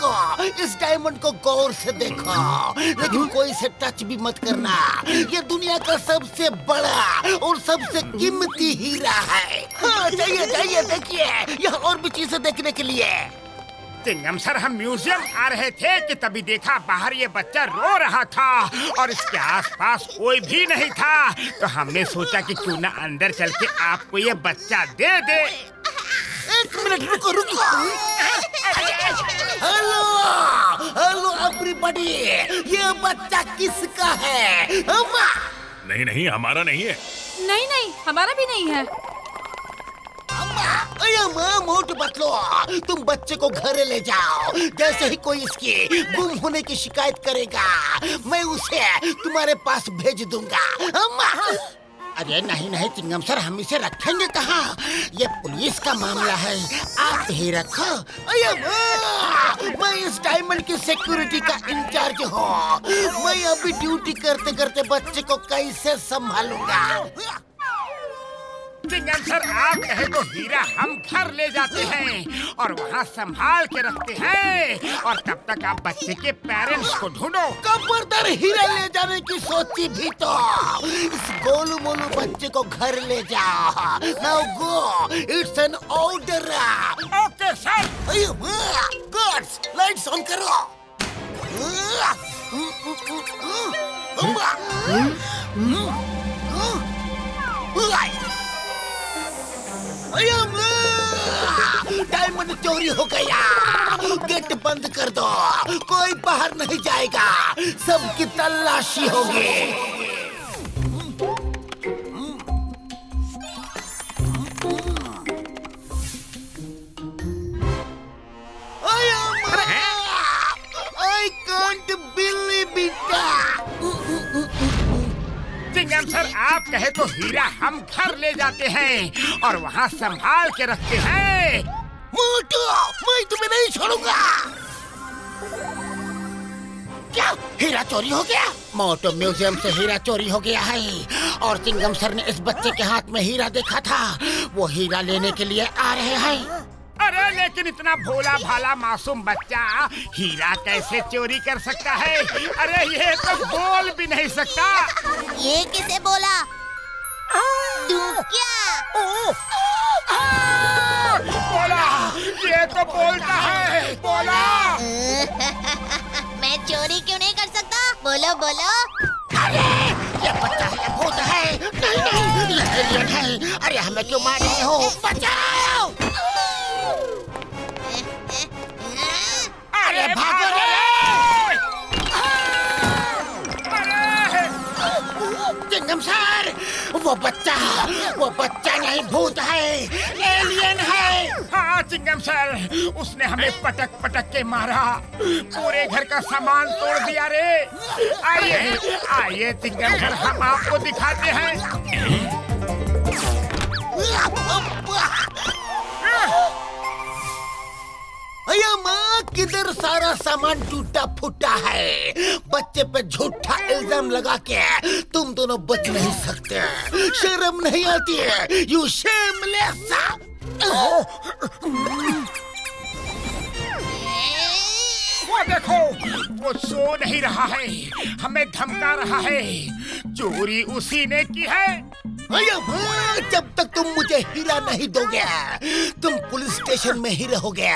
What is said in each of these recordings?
रुको, इस डायमंड को गौर से देखो, लेकिन कोई से टच भी मत करना। ये दुनिया का सबसे बड़ा और सबसे कीमती हीरा है। हाँ, जाइए जाइए देखिए, यहाँ और भी चीजें देखने के लिए। चिंगम सर, हम म्यूजियम आ रहे थे कि तभी देखा बाहर ये बच्चा रो रहा था और इसके आसपास कोई भी नहीं था, तो हमने सोचा कि क्यों ना अंदर चल के आपको ये बच्चा दे दे। एक मिनट रुको रुको। हेलो हेलो एवरीबॉडी, ये बच्चा किसका है? नहीं नहीं, हमारा नहीं है। नहीं नहीं, हमारा भी नहीं है। माँ मोटू बतलो, तुम बच्चे को घर ले जाओ। जैसे ही कोई इसकी गुम होने की शिकायत करेगा, मैं उसे तुम्हारे पास भेज दूंगा। अरे नहीं नहीं चिंगम सर, हम इसे रखेंगे कहाँ? ये पुलिस का मामला है, आप ही रखो। मैं इस डायमंड की सिक्योरिटी का इंचार्ज हूँ। मैं अभी ड्यूटी करते करते बच्चे को कैसे संभालूंगा? चिंगम सर, आप कहे तो हीरा हम घर ले जाते हैं और वहाँ संभाल के रखते हैं, और तब तक आप बच्चे के पेरेंट्स को ढूंढो। खबरदार हीरा ले जाने की सोची भी तो इस गोलू मोलू बच्चे को घर ले जाओ। Now go, it's an order. Okay sir. Guards, lights on करो। डायमंड चोरी हो गया। गेट बंद कर दो, कोई बाहर नहीं जाएगा, सबकी तलाशी होगी। I can't believe it. Chingam sir, आप कहे तो हीरा हम घर ले जाते हैं और वहाँ संभाल के रखते हैं। मोटू, मैं तुम्हें नहीं छोड़ूंगा। क्या हीरा चोरी हो गया? मोटू, म्यूजियम से हीरा चोरी हो गया है और चिंगम सर ने इस बच्चे के हाथ में हीरा देखा था। वो हीरा लेने के लिए आ रहे हैं। अरे लेकिन इतना भोला भाला मासूम बच्चा हीरा कैसे चोरी कर सकता है? अरे ये तो बोल भी नहीं सकता। ये किसे बोला? तू क्या? बोला, ये तो बोलता है। बोला। मैं चोरी क्यों नहीं कर सकता? बोलो बोलो। अरे ये बच्चा है, भूत है। नहीं नहीं, ये एलियन है। अरे हमें क्यों मार रहे हो? बचाओ! अरे भागो रे! चिंगम सर, वो बच्चा नहीं, भूत है, एलियन है। हाँ चिंगम सर, उसने हमें पटक पटक के मारा, पूरे घर का सामान तोड़ दिया रे। आइए आइए चिंगम सर, हम आपको दिखाते हैं। अया माँ, किधर सारा सामान टूटा फूटा है? बच्चे पे झूठा इल्जाम लगा के तुम दोनों बच नहीं सकते। शर्म नहीं आती है? You shameless! वो देखो, वो सो नहीं रहा है, हमें धमका रहा है। चोरी उसी ने की है। अया माँ, जब तक तुम मुझे हीरा नहीं दोगे, तुम पुलिस स्टेशन में ही रहोगे।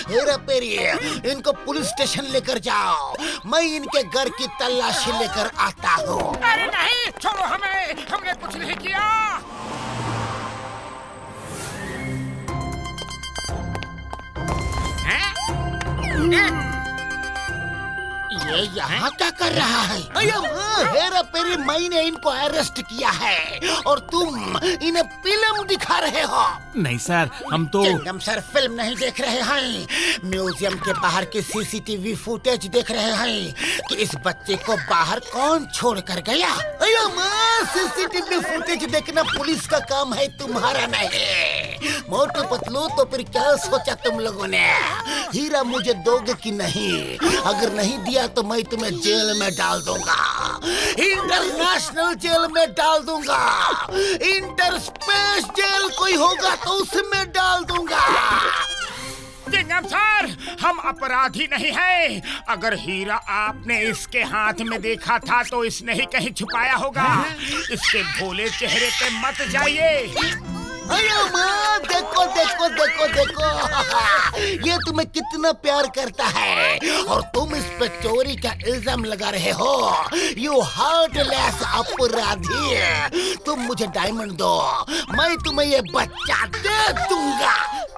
हेरा पेरी, इनको पुलिस स्टेशन लेकर जाओ, मैं इनके घर की तलाशी लेकर आता हूँ। अरे नहीं, छोड़ो हमें, हमने कुछ नहीं किया। ये यहाँ क्या कर रहा है? अया माँ, हेरा पेरी, मैंने इनको अरेस्ट किया है और तुम इन्हें फिल्म दिखा रहे हो। नहीं सर, हम तो चिंगम सर फिल्म नहीं देख रहे हैं, म्यूजियम के बाहर की सीसीटीवी फुटेज देख रहे हैं कि इस बच्चे को बाहर कौन छोड़ कर गया। अया माँ, सीसीटीवी फुटेज देखना पुलिस का काम है, तुम्हारा नहीं। मोटू पतलू, तो फिर क्या सोचा तुम लोगों ने? हीरा मुझे दोगे कि नहीं? अगर नहीं दिया तो मैं तुम्हें जेल में डाल दूंगा, इंटरनेशनल जेल में डाल दूंगा, इंटर स्पेस जेल कोई होगा तो उसमें डाल दूंगा। चिंगम सर, हम अपराधी नहीं हैं। अगर हीरा आपने इसके हाथ में देखा था तो इसने ही कहीं छुपाया होगा। इसके भोले चेहरे पे मत जाइए। अरे माँ, देखो देखो देखो देखो, ये तुम्हें कितना प्यार करता है और तुम इस पे चोरी का इल्जाम लगा रहे हो। यू हार्टलेस अपराधी। तुम मुझे डायमंड दो, मैं तुम्हें ये बच्चा दे दूंगा।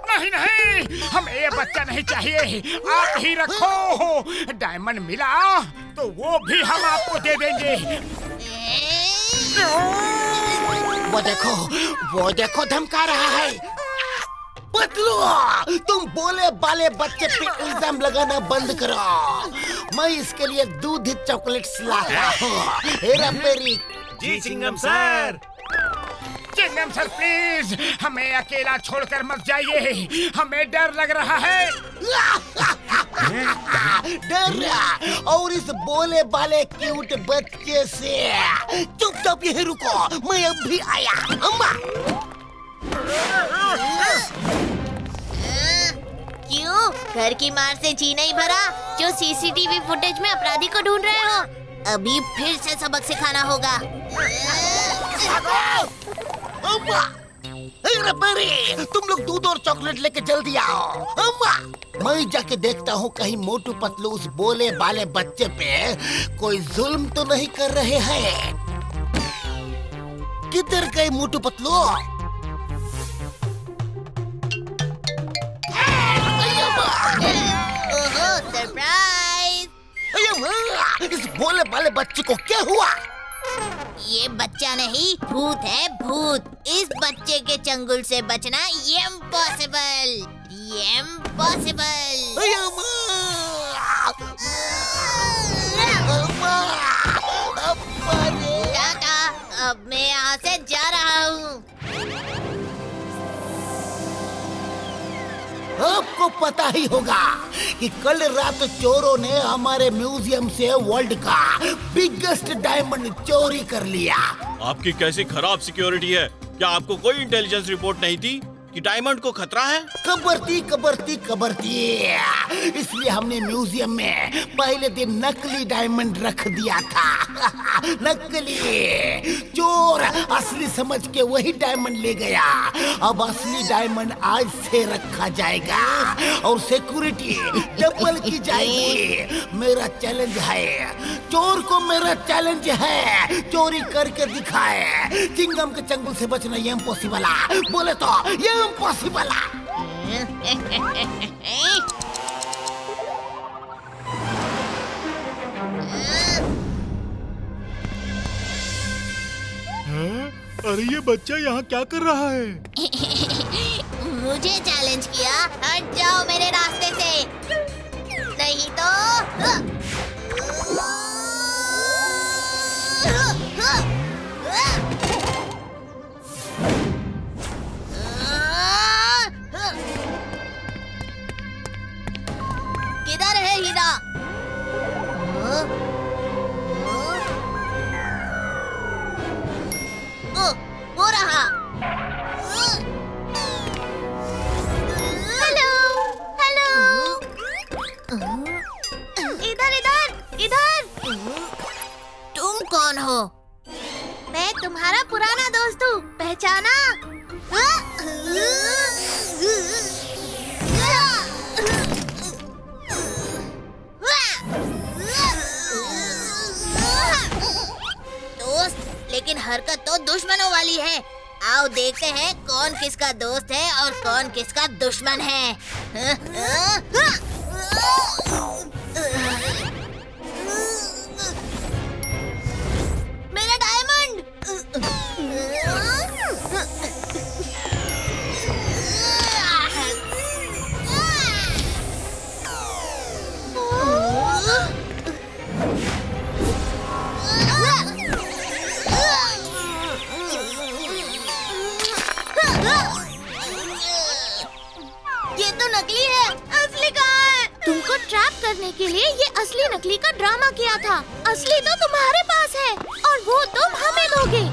नहीं नहीं, हमें ये बच्चा नहीं चाहिए, आप ही रखो। डायमंड मिला तो वो भी हम आपको दे देंगे। वो देखो धमका रहा है। पतलू, तुम बोले बाले बच्चे पे इल्जाम लगाना बंद करो। मैं इसके लिए दूधित चॉकलेट्स लाया हूँ। हेरा फेरी। जी chewing gum sir. Chewing gum sir please, हमें अकेला छोड़कर मत जाइए, हमें डर लग रहा है। डर? और इस बोले बाले क्यूट बच्चे से? चुपचाप यहीं रुको, मैं अब भी आया। अम्मा। क्यों? घर की मार से जी नहीं भरा जो सीसीटीवी फुटेज में अपराधी को ढूंढ रहे हो? अभी फिर से सबक सिखाना होगा। अम्मा, हेरा फेरी, तुम लोग दूध और चॉकलेट लेके जल्दी आओ। अम्मा, मैं जाके देखता हूँ कहीं मोटू पतलू उस बोले बाले बच्चे पे कोई जुल्म तो नहीं कर रहे हैं। किधर गए मोटू पतलू? ओहो, सरप्राइज! इस बोले बाले बच्चे को क्या हुआ? ये बच्चा नहीं, भूत है भूत। इस बच्चे के चंगुल से बचना इम्पॉसिबल, इम्पॉसिबल। टाटा, अब मैं यहाँ से जा रहा हूँ। आपको पता ही होगा कि कल रात चोरों ने हमारे म्यूजियम से वर्ल्ड का बिगेस्ट डायमंड चोरी कर लिया। आपकी कैसी खराब सिक्योरिटी है? क्या आपको कोई इंटेलिजेंस रिपोर्ट नहीं थी कि डायमंड को खतरा है? कबरती। इसलिए हमने म्यूजियम में पहले दिन नकली डायमंड रख दिया था। नकली। चोर असली समझ के वही डायमंड ले गया। अब असली डायमंड आज से रखा जाएगा और सिक्योरिटी डबल की जाएगी। मेरा चैलेंज है, चोर को मेरा चैलेंज है, चोरी करके दिखाए। चिंगम के चंगुल से बचना ये इम्पॉसिबल है। बोले तो ये इम्पॉसिबल है। अरे ये बच्चा यहाँ क्या कर रहा है? मुझे चैलेंज किया, हट जाओ मेरे रास्ते से, नहीं तो किधर है हीरा? वो रहा। हेलो हेलो, इधर। तुम कौन हो? मैं तुम्हारा पुराना दोस्त हूँ, पहचाना? दोस्त, लेकिन हरकत तो दुश्मनों वाली है। आओ देखते हैं कौन किसका दोस्त है और कौन किसका दुश्मन है। मेरा डायमंड! ये तो नकली है, असली कहाँ है? तुमको ट्रैप करने के लिए ये असली नकली का ड्रामा किया था। असली तो तुम्हारे पास है और वो तुम हमें दोगे।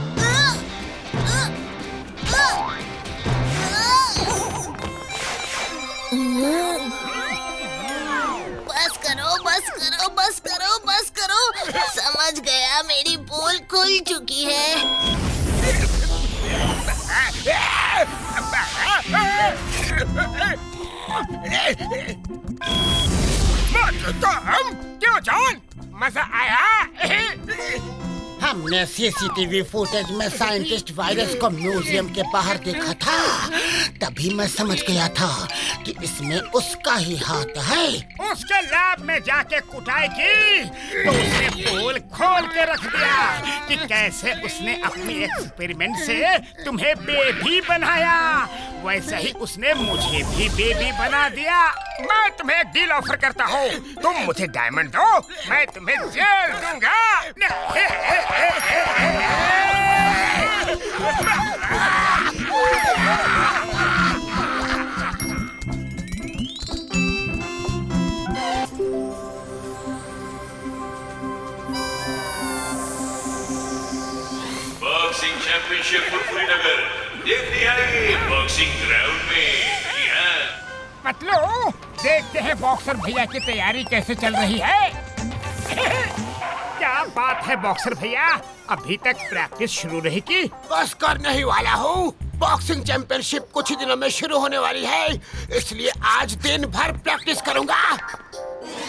खुल चुकी है। क्यों जॉन, मजा आया? हमने सीसीटीवी फुटेज में साइंटिस्ट वायरस को म्यूजियम के बाहर देखा था, तभी मैं समझ गया था कि इसमें उसका ही हाथ है। उसके लैब में जाके कुटाई की तो उसने पोल खोल के रख दिया कि कैसे उसने अपनी एक्सपेरिमेंट से तुम्हें बेबी बनाया, वैसे ही उसने मुझे भी बेबी बना दिया। मैं तुम्हें एक डील ऑफर करता हूँ, तुम मुझे डायमंड दो, मैं तुम्हें जेल दूंगा। बॉक्सिंग चैंपियनशिप फुलपुरी नगर देखनी है बॉक्सिंग ग्राउंड में। पतलू, देखते हैं बॉक्सर भैया की तैयारी कैसे चल रही है। क्या बात है बॉक्सर भैया, अभी तक प्रैक्टिस शुरू नहीं की? बस करने ही वाला हूँ। बॉक्सिंग चैंपियनशिप कुछ ही दिनों में शुरू होने वाली है, इसलिए आज दिन भर प्रैक्टिस करूँगा।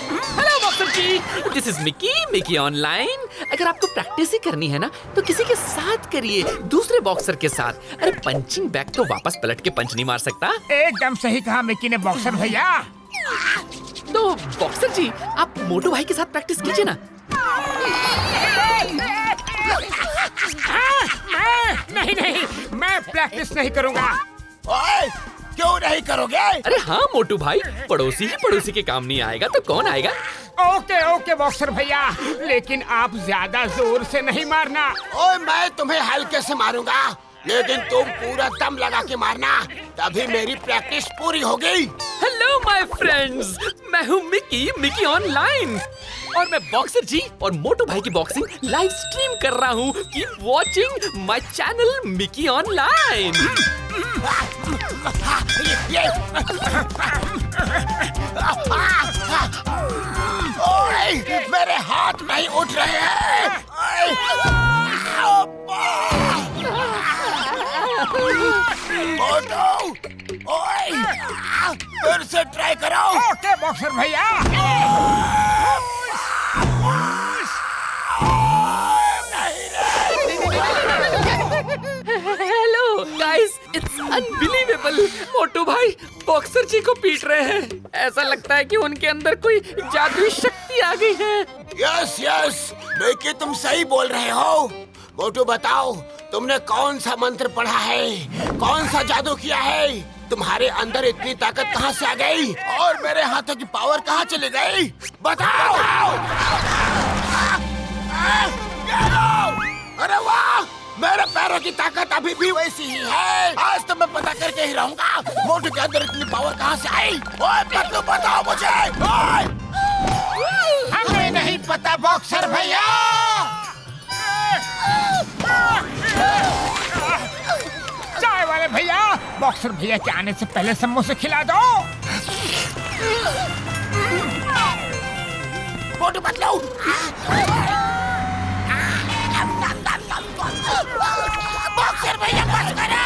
Hello boxer ji, this is Mickey online. अगर आपको प्रैक्टिस ही करनी है ना तो किसी के साथ करिए, दूसरे बॉक्सर के साथ। अरे पंचिंग बैग तो वापस पलट के पंच नहीं मार सकता। एकदम सही कहा मिकी ने बॉक्सर भैया। तो बॉक्सर जी, आप मोटू भाई के साथ प्रैक्टिस कीजिए ना। नहीं, मैं प्रैक्टिस नहीं करूँगा। ओए, क्यों नहीं करोगे? अरे हाँ मोटू भाई, पड़ोसी ही पड़ोसी के काम नहीं आएगा तो कौन आएगा। ओके बॉक्सर भैया, लेकिन आप ज्यादा जोर से नहीं मारना। ओए, मैं तुम्हें हल्के से मारूंगा, लेकिन तुम पूरा दम लगा के मारना, तभी मेरी प्रैक्टिस पूरी होगी। हेलो माय फ्रेंड्स, मैं हूँ मिकी ऑनलाइन और मैं बॉक्सर जी और मोटू भाई की बॉक्सिंग लाइव स्ट्रीम कर रहा हूँ। Keep watching my channel Mickey online. ओए, मेरे हाथ नहीं उठ रहे हैं। मोटू, ओए, फिर से ट्राई करो। ओके बॉक्सर भैया। Hello guys, it's unbelievable. Motu भाई बॉक्सर जी को पीट रहे हैं। ऐसा लगता है कि उनके अंदर कोई जादुई शक्ति आ गई है। यस, मिकी तुम सही बोल रहे हो। मोटू बताओ, तुमने कौन सा मंत्र पढ़ा है, कौन सा जादू किया है? तुम्हारे अंदर इतनी ताकत कहाँ से आ गई और मेरे हाथों की पावर कहाँ चली गई? बताओ। अरे वाह, मेरे पैरों की ताकत अभी भी वैसी ही है। आज तो मैं पता करके ही रहूंगा, मोटू के अंदर इतनी पावर कहाँ से आई। ओए पतलू, बताओ मुझे। हमें नहीं पता बॉक्सर भैया। चाय वाले भैया, बॉक्सर भैया के आने से पहले समोसे खिला दो। मोटू पतलू, बॉक्सर भैया बस करो।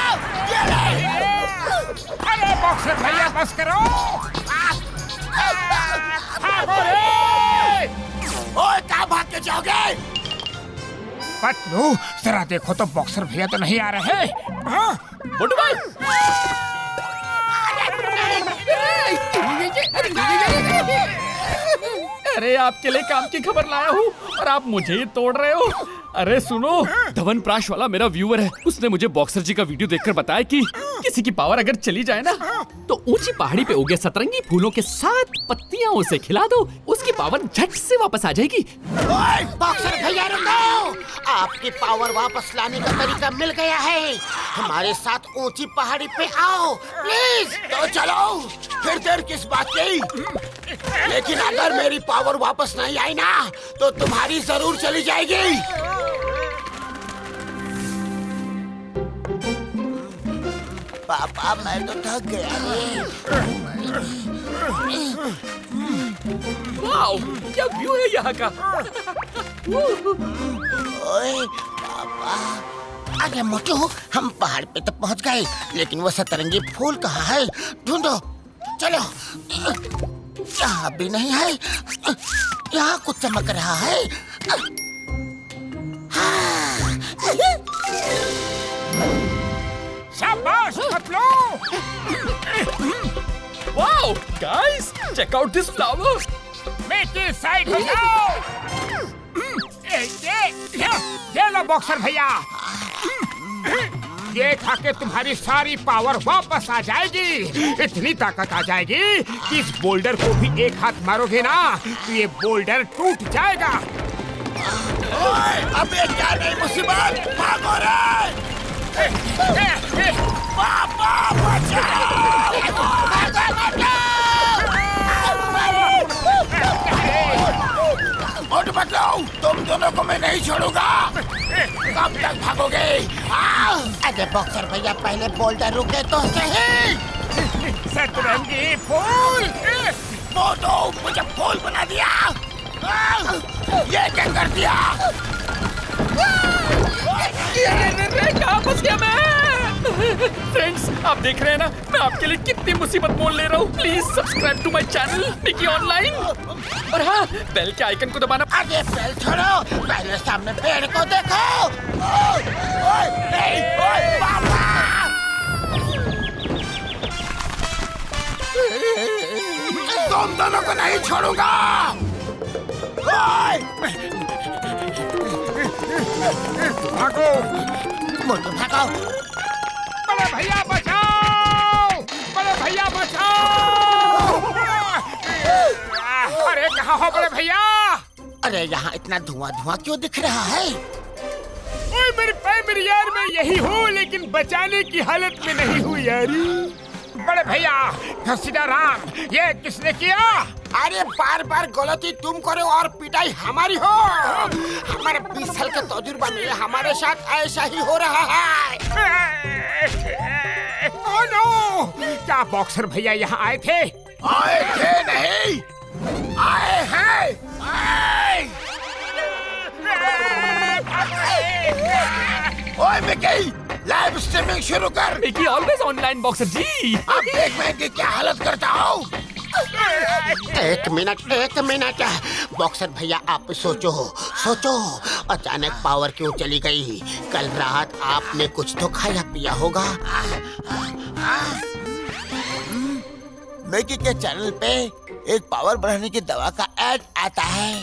अरे बॉक्सर भैया बस करो। ओए, कहाँ भाग के जाओगे? पतलू, जरा देखो तो बॉक्सर भैया तो नहीं आ रहे। हाँ? मोटू भाई, अरे आपके लिए काम की खबर लाया हूँ और आप मुझे ही तोड़ रहे हो। अरे सुनो, धवन प्राश वाला मेरा व्यूअर है, उसने मुझे बॉक्सर जी का वीडियो देखकर बताया कि किसी की पावर अगर चली जाए ना तो ऊंची पहाड़ी पे उगे सतरंगी फूलों के साथ पत्तियां उसे खिला दो, उसकी पावर झट से वापस आ जाएगी। ओए, बॉक्सर भैया रुको, आपकी पावर वापस लाने का तरीका मिल गया है। हमारे साथ ऊंची पहाड़ी पे आओ प्लीज। तो चलो, फिर देर किस बात की? लेकिन अगर मेरी पावर वापस नहीं आई ना तो तुम्हारी जरूर चली जाएगी। पापा, मैं तो थक गया। वाओ, क्या व्यू है यहाँ का। ओए, अरे मोटू, हम पहाड़ पे तो पहुंच गए, लेकिन वो सतरंगी फूल कहाँ है? ढूंढो, चलो। यहाँ भी नहीं है। यहाँ कुछ चमक रहा है। शाबाश Patlu. Wow guys, check out this flower. Mickey side हो जाओ। ये लो बॉक्सर भैया, ये खा के तुम्हारी सारी पावर वापस आ जाएगी। इतनी ताकत आ जाएगी कि इस बोल्डर को भी एक हाथ मारोगे ना तो ये बोल्डर टूट जाएगा। अब ये क्या नई मुसीबत? भागो रे! पापा मोटू पतलू, तुम दोनों को मैं नहीं छोड़ूंगा। कब तक भागोगे? अरे बॉक्सर भैया, पहले बोल्डर रुके तो सही। सतरंगी फूल। मोटू, मुझे फूल बना दिया। ये क्या कर दिया? कहाँ फंस गया मैं? फ्रेंड्स, आप देख रहे हैं ना, मैं आपके लिए कितनी मुसीबत मोल ले रहा हूँ। Please subscribe to my channel Mickey online, और हाँ, बेल के आइकन को दबाना। आगे बेल छोड़ो, पहले सामने पेड़ को देखो। नहीं, पापा! तुम दोनों को नहीं छोड़ूंगा। भागो मोटू, भागो। बड़े भैया बचाओ, बड़े भैया बचाओ। अरे कहाँ हो बड़े भैया? अरे यहाँ इतना धुआं धुआं क्यों दिख रहा है? ओए मेरे प्राइमरी यार, मैं यही हूँ, लेकिन बचाने की हालत में नहीं हूँ यारी। बड़े भैया, घसीटा राम, ये किसने किया? अरे बार बार गलती तुम करो और पिटाई हमारी हो। हमारे 20 साल के तजुर्बा में हमारे साथ ऐसा ही हो रहा है। Oh no! क्या बॉक्सर भैया यहाँ आए थे? आए थे नहीं, आए हैं। ओए मिकी, लाइव स्ट्रीमिंग शुरू कर। मिकी ऑलवेज ऑनलाइन बॉक्सर जी। अब देख मैं इनकी क्या हालत करता हूँ। एक मिनट बॉक्सर भैया, आप सोचो, अचानक पावर क्यों चली गई? कल रात आपने कुछ तो खाया पिया होगा। मिकी के चैनल पे एक पावर बढ़ाने की दवा का ऐड आता है,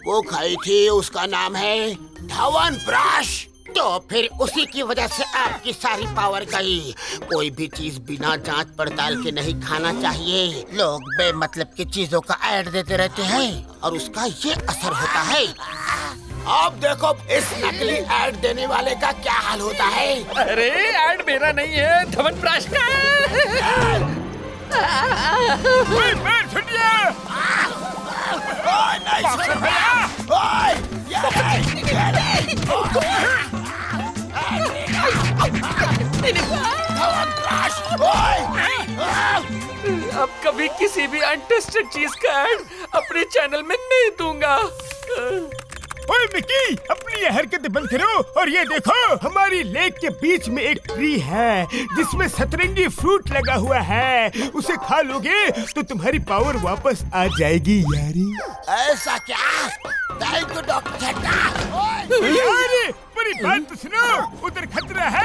वो खाई थी, उसका नाम है च्यवनप्राश। तो फिर उसी की वजह से आपकी सारी पावर गई। कोई भी चीज बिना जांच पड़ताल के नहीं खाना चाहिए। लोग बेमतलब की चीजों का ऐड देते रहते हैं और उसका ये असर होता है। अब देखो इस नकली ऐड देने वाले का क्या हाल होता है। अरे ऐड मेरा नहीं है, च्यवनप्राश का। बॉक्सर भैया! अब कभी किसी भी अनटेस्टेड चीज का ऐड अपने चैनल में नहीं दूंगा। ओए मिकी, अपनी ये हरकतें बंद करो और ये देखो, हमारी लेक के बीच में एक ट्री है जिसमें सतरंगी फ्रूट लगा हुआ है। उसे खा लोगे तो तुम्हारी पावर वापस आ जाएगी यारी। ऐसा क्या? Thank you doctor Jhatka. अरे मेरी बात तो सुनो, उधर खतरा है।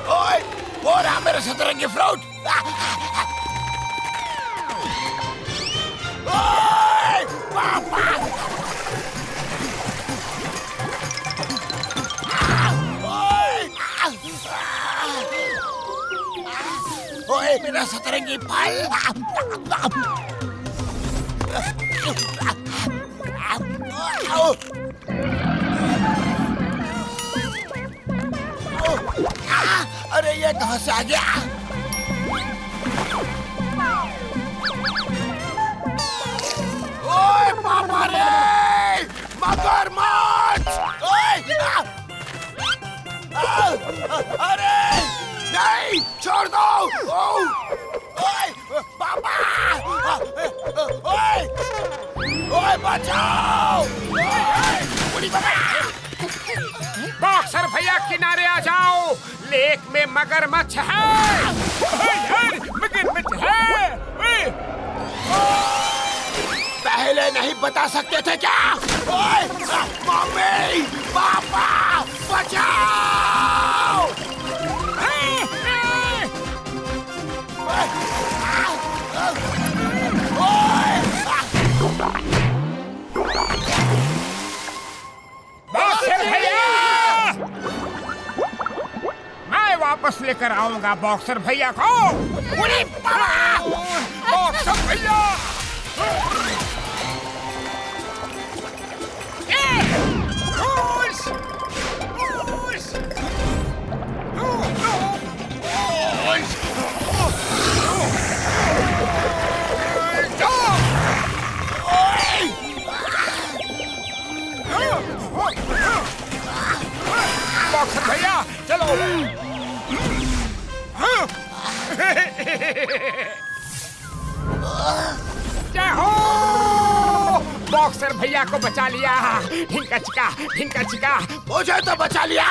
ओए, वो रहा मेरा सतरंगी फ्रूट। ओए, पापा! ओए, मेरा सतरंगी फल। अरे ये कहाँ से आ गया? ओए पापा रे! मगरमच्छ! ओए! अरे! नहीं! छोड़ दो! ओए! पापा! ओए बचाओ! बॉक्सर भैया किनारे आ जाओ, लेक में मगरमच्छ है। यार, मगरमच्छ है। पहले नहीं बता सकते थे क्या? ओए, मम्मी, पापा, बचाओ! बॉक्सर भैया, मैं वापस लेकर आऊंगा बॉक्सर भैया को। बॉक्सर भैया, बॉक्सर भैया चलो। जय हो, बॉक्सर भैया को बचा लिया। ढिंका चिका। मुझे तो बचा लिया,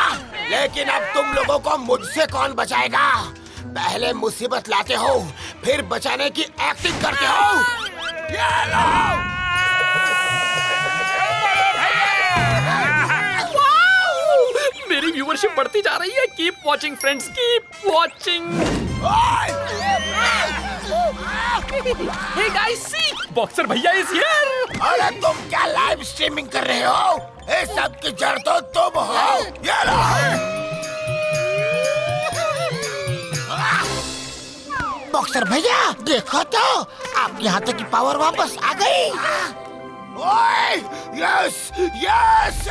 लेकिन अब तुम लोगों को मुझसे कौन बचाएगा? पहले मुसीबत लाते हो, फिर बचाने की एक्टिंग करते हो। ये लो! मेरी व्यूअरशिप बढ़ती जा रही है। Keep watching friends, keep watching. Hey guys, see boxer भैया इज हियर। अरे तुम क्या लाइव स्ट्रीमिंग कर रहे हो? इस सब की जड़ तो तुम हो। ये लो! बॉक्सर भैया देखो तो, आपके हाथों की पावर वापस आ गई। ओए, यस यस,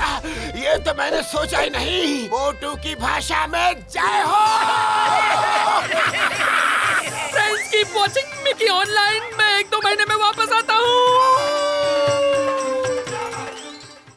ये तो मैंने सोचा ही नहीं। मोटू की भाषा में जय हो। Friends keep watching Mickey online. मैं 1-2 महीने में वापस